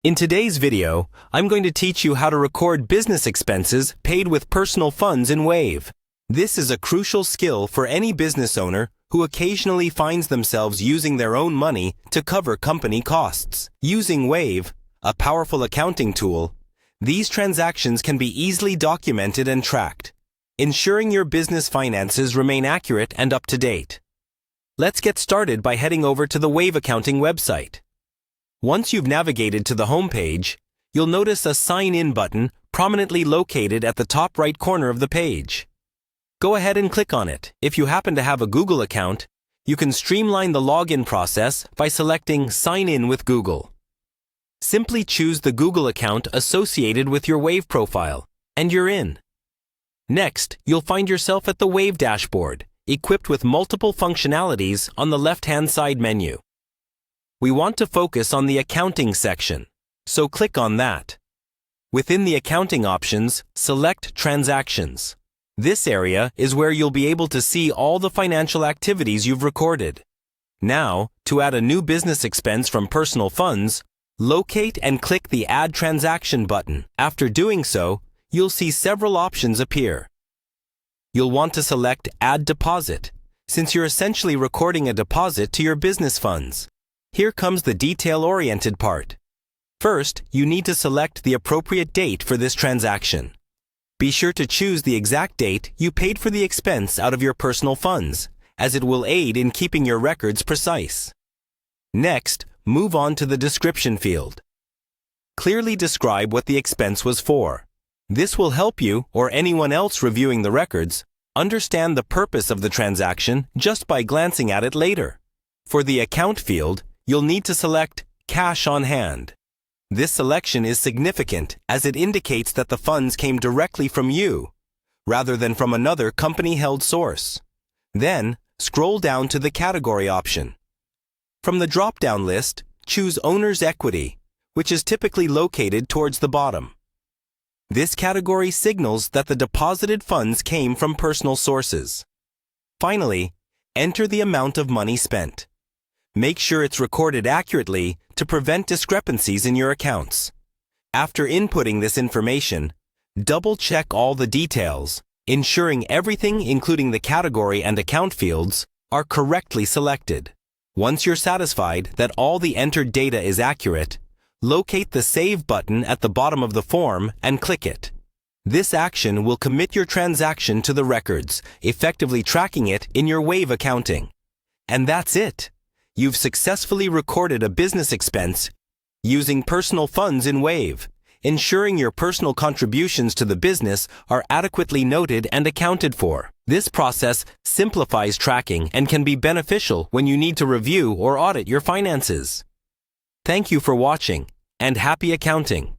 In today's video, I'm going to teach you how to record business expenses paid with personal funds in Wave. This is a crucial skill for any business owner who occasionally finds themselves using their own money to cover company costs. Using Wave, a powerful accounting tool, these transactions can be easily documented and tracked, ensuring your business finances remain accurate and up to date. Let's get started by heading over to the Wave Accounting website. Once you've navigated to the home page, you'll notice a Sign In button prominently located at the top right corner of the page. Go ahead and click on it. If you happen to have a Google account, you can streamline the login process by selecting Sign In with Google. Simply choose the Google account associated with your Wave profile, and you're in. Next, you'll find yourself at the Wave dashboard, equipped with multiple functionalities on the left-hand side menu. We want to focus on the accounting section, so click on that. Within the accounting options, select Transactions. This area is where you'll be able to see all the financial activities you've recorded. Now, to add a new business expense from personal funds, locate and click the Add Transaction button. After doing so, you'll see several options appear. You'll want to select Add Deposit, since you're essentially recording a deposit to your business funds. Here comes the detail-oriented part. First, you need to select the appropriate date for this transaction. Be sure to choose the exact date you paid for the expense out of your personal funds, as it will aid in keeping your records precise. Next, move on to the description field. Clearly describe what the expense was for. This will help you, or anyone else reviewing the records, understand the purpose of the transaction just by glancing at it later. For the account field, you'll need to select Cash on Hand. This selection is significant as it indicates that the funds came directly from you, rather than from another company-held source. Then, scroll down to the Category option. From the drop-down list, choose Owner's Equity, which is typically located towards the bottom. This category signals that the deposited funds came from personal sources. Finally, enter the amount of money spent. Make sure it's recorded accurately to prevent discrepancies in your accounts. After inputting this information, double-check all the details, ensuring everything including the category and account fields are correctly selected. Once you're satisfied that all the entered data is accurate, locate the Save button at the bottom of the form and click it. This action will commit your transaction to the records, effectively tracking it in your Wave accounting. And that's it. You've successfully recorded a business expense using personal funds in Wave, ensuring your personal contributions to the business are adequately noted and accounted for. This process simplifies tracking and can be beneficial when you need to review or audit your finances. Thank you for watching, and happy accounting!